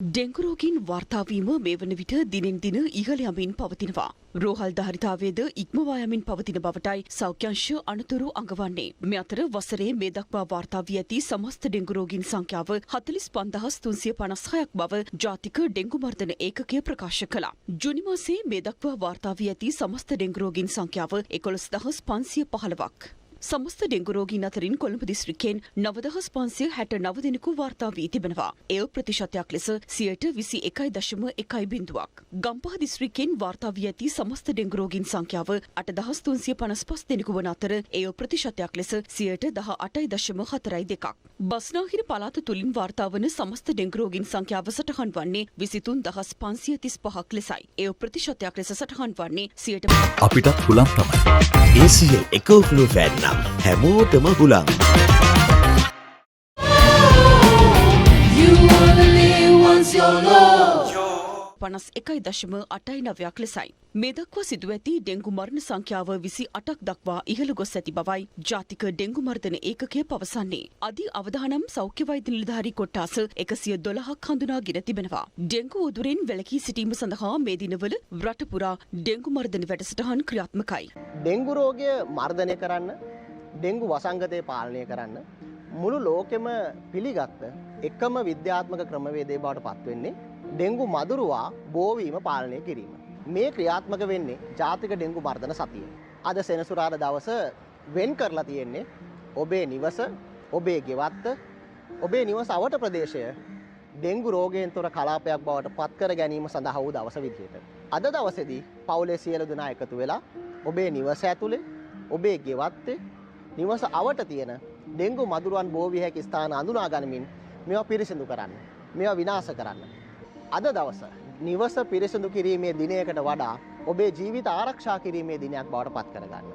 Dengue රෝගීන් වාර්තා වීම මේ වන විට දිනෙන් දින ඉහළ යමින් පවතිනවා. රෝහල් ධාරිතාවයේද ඉක්මවා යමින් පවතින බවටයි සෞඛ්‍යංශ අනතුරු අඟවන්නේ. මේ අතර වසරේ මේ දක්වා වාර්තා වී ඇති සමස්ත ඩෙංගු රෝගීන් සංඛ්‍යාව 45356ක් බව ජාතික ඩෙංගු මර්ධන ඒකකය ප්‍රකාශ කළා. ජූනි මාසයේ මේ දක්වා වාර්තා වී ඇති සමස්ත ඩෙංගු රෝගීන් සංඛ්‍යාව 11515ක්. සමස්ත ඩෙංගු රෝගීන් අතරින් කොළඹ දිස්ත්‍රික්කයෙන් 9569 දෙනෙකු වාර්තා වී තිබෙනවා. එය ප්‍රතිශතයක් ලෙස 21.1%ක්. ගම්පහ දිස්ත්‍රික්කයෙන් වාර්තා වී ඇති සමස්ත ඩෙංගු රෝගීන් සංඛ්‍යාව 8355 දෙනෙකු වන අතර එය ප්‍රතිශතයක් ලෙස 18.42%ක්. බස්නාහිර පළාත තුලින් වාර්තා වන සමස්ත ඩෙංගු රෝගීන් සංඛ්‍යාව සටහන් වන්නේ 23535ක් ලෙසයි. එය ප්‍රතිශතයක් ලෙස සටහන් වන්නේ 100%. අපිටත් හුලම් තමයි. ACL Eco-Flu Fan නම් හැමෝටම හුලම්. You only once your love. 51.89ක් ලෙසයි. මේ දක්වා සිදු ඇති ඩෙංගු මරණ සංඛ්‍යාව 28ක් දක්වා ඉහළ ගොස් ඇති බවයි ජාතික ඩෙංගු මර්ධන ඒකකය පවසන්නේ. අධි අවදානම් සෞඛ්‍ය වෛද්‍ය නිලධාරී කොට්ටාස 112ක් හඳුනාගෙන තිබෙනවා. ඩෙංගු උදුරෙන් වැළකී සිටීම සඳහා මේ දිනවල රට පුරා ඩෙංගු මර්ධන වැඩසටහන් ක්‍රියාත්මකයි. ඩෙංගු රෝගය මර්ධනය කරන්න, ඩෙංගු වසංගතය පාලනය කරන්න මුළු ලෝකෙම පිළිගත්ත එකම විද්‍යාත්මක ක්‍රමවේදය බවට පත්වෙන්නේ ඩෙංගු මදුරුවා බෝවීම පාලනය කිරීම. මේ ක්‍රියාත්මක වෙන්නේ ජාතික ඩෙංගු මර්ධන සතිය. අද සෙනසුරාදා දවස වෙන් කරලා තියෙන්නේ ඔබේ නිවස, ඔබේ ගෙවත්ත, ඔබේ නිවස අවට ප්‍රදේශය ඩෙංගු රෝගයෙන් තොර කලාපයක් බවට පත් කර ගැනීම සඳහා වූ දවස විදියට. අද දවසේදී පවුලේ සියලු දෙනා එකතු වෙලා ඔබේ නිවස ඇතුලේ, ඔබේ ගෙවත්තේ, නිවස අවට තියෙන ඩෙංගු මදුරුවන් බෝ විය හැකි ස්ථාන අඳුනා ගනිමින් මේවා පිරිසිදු කරන්න. මේවා විනාශ කරන්න. අද දවස නිවස පිරිසිදු කිරීමේ දිනයකට වඩා ඔබේ ජීවිත ආරක්ෂා කිරීමේ දිනයක් බවට පත් කරගන්න.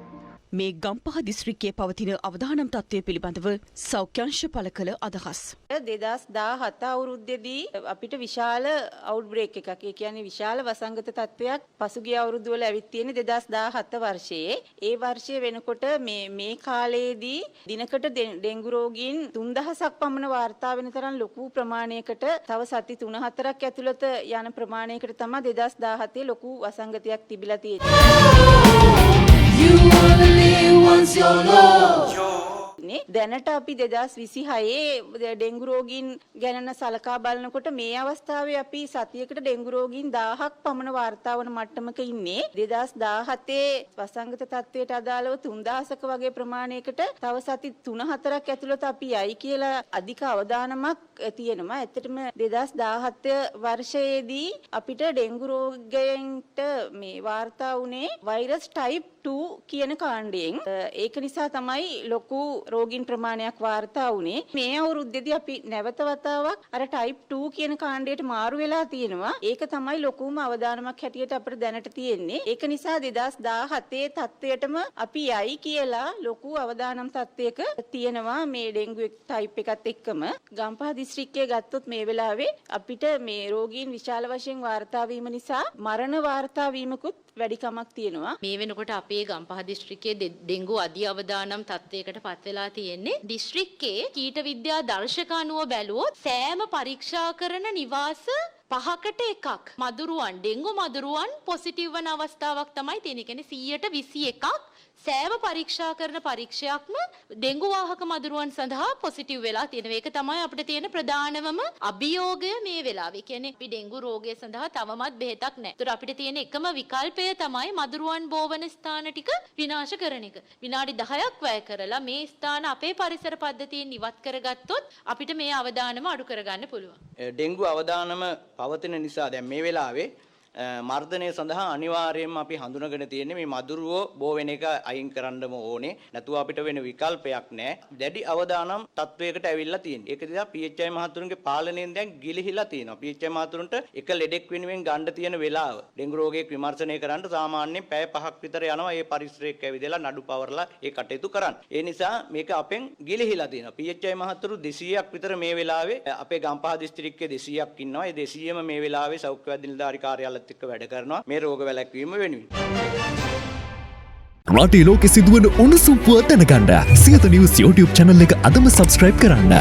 මේ ගම්පහ දිස්ත්‍රික්කයේ පවතින අවදානම් තත්ත්වය පිළිබඳව සෞඛ්‍යංශ පළ කළ අදහස්. 2017 අවුරුද්දේදී අපිට විශාල අවුට්බ්‍රේක් එකක්, ඒ කියන්නේ විශාල වසංගත තත්ත්වයක් පසුගිය අවුරුදු වල ඇවිත් තියෙන්නේ 2017 වර්ෂයේ. ඒ වර්ෂයේ වෙනකොට මේ කාලයේදී දිනකට ඩෙංගු රෝගීන් 3000ක් පමණ වාර්තා වෙන තරම් ලොකු ප්‍රමාණයකට තව සති 3-4ක් ඇතුළත යන ප්‍රමාණයකට තමයි 2017 ලොකු වසංගතයක් තිබිලා තියෙන්නේ. You only once your love. දැනට අපි 2026 ඩෙංගු රෝගීන් ගැන සලකා බලනකොට මේ අවස්ථාවේ අපි සතියකට ඩෙංගු රෝගීන් 1000ක් පමණ වාර්තා වන මට්ටමක ඉන්නේ. 2017 වසංගත තත්ත්වයට අදාළව 3000ක වගේ ප්‍රමාණයකට තව සති 3-4ක් ඇතුළත අපි යයි කියලා අධික අවදානමක් තියෙනවා. ඇත්තටම 2017 වර්ෂයේදී අපිට ඩෙංගු රෝගයන්ට මේ වාර්තා වුණේ වෛරස් ටයිප් 2 කියන කාණ්ඩයෙන්. ඒක නිසා තමයි ලොකු රෝගීන් ප්‍රමාණයක් වාර්තා වුණේ. මේ අවුරුද්දේදී අපි නැවත වතාවක් අර ටයිප් 2 කියන කාණ්ඩයට මාරු වෙලා තියෙනවා. ඒක තමයි ලොකුම අවදානමක් හැටියට අපිට දැනට තියෙන්නේ. ඒක නිසා 2017 තත්ත්වයටම අපි යයි කියලා ලොකු අවදානම් තත්ත්වයක තියෙනවා මේ ඩෙංගු ටයිප් එකත් එක්කම. ගම්පහ දිස්ත්‍රික්කයේ ගත්තොත් මේ වෙලාවේ අපිට මේ රෝගීන් විශාල වශයෙන් වාර්තා වීම නිසා මරණ වාර්තා වීමකුත් වැඩිකමක් තියෙනවා. මේ වෙනකොට අපේ ගම්පහ දිස්ත්‍රික්කයේ ඩෙංගු අධි අවදානම් තත්ත්වයකට පත් වෙලා තියෙන්නේ. දිස්ත්‍රික්කයේ කීට විද්‍යා දර්ශක අනුව බැලුවොත් සෑම පරීක්ෂා කරන නිවාස 5කට එකක් මදුරුවන් ඩෙංගු මදුරුවන් පොසිටිව් වන අවස්ථාවක් තමයි තියෙන්නේ. කියන්නේ 121ක් සෑම පරීක්ෂා කරන පරීක්ෂයක්ම ඩෙංගු වාහක මදුරුවන් සඳහා පොසිටිව් වෙලා තියෙනවා. ඒක තමයි අපිට තියෙන ප්‍රධානම අභියෝගය මේ වෙලාවේ. කියන්නේ අපි ඩෙංගු රෝගය සඳහා තවමත් බෙහෙතක් නැහැ. ඒතර අපිට තියෙන එකම විකල්පය තමයි මදුරුවන් බෝවන ස්ථාන ටික විනාශ කරන එක. විනාඩි 10ක් වැය කරලා මේ ස්ථාන අපේ පරිසර පද්ධතියෙන් ඉවත් කරගත්තොත් අපිට මේ අවදානම අඩු කරගන්න පුළුවන්. ඩෙංගු අවදානම පවතින නිසා දැන් මේ වෙලාවේ මර්ධනය සඳහා අනිවාර්යයෙන්ම අපි හඳුනගෙන තියෙන්නේ මේ මදුරුවෝ බෝ වෙන එක අයින් කරන්නම ඕනේ. නැතුව අපිට වෙන විකල්පයක් නැහැ. දැඩි අවදානම් තත්වයකට ඇවිල්ලා තියෙන්නේ. ඒක නිසා PHI මහතුරුන්ගේ පාලනයෙන් දැන් ගිලිහිලා තියෙනවා. PHI මහතුරුන්ට එක ලෙඩෙක් වෙනුවෙන් ගන්න තියෙන වෙලාව ඩෙංගු රෝගයක් විමර්ශනය කරන්න සාමාන්‍යයෙන් පැය 5ක් විතර යනවා. ඒ පරිසරයක ඇවිදලා නඩු පවරලා ඒ කටයුතු කරන්න. ඒ නිසා මේක අපෙන් ගිලිහිලා තියෙනවා. PHI මහතුරු 200ක් විතර මේ වෙලාවේ අපේ ගම්පහ දිස්ත්‍රික්කයේ 200ක් ඉන්නවා. ඒ 200ම මේ වෙලාවේ සෞඛ්‍ය වෛද්‍ය නිලධාරී කාර්යාලය එක්ක වැඩ කරනවා මේ රෝග වැළැක්වීම වෙනුවෙන්. රටේ ලෝකෙ සිදුවන උණුසුම් පුවත් දැනගන්න සියත නිවුස් YouTube channel එක අදම subscribe කරන්න.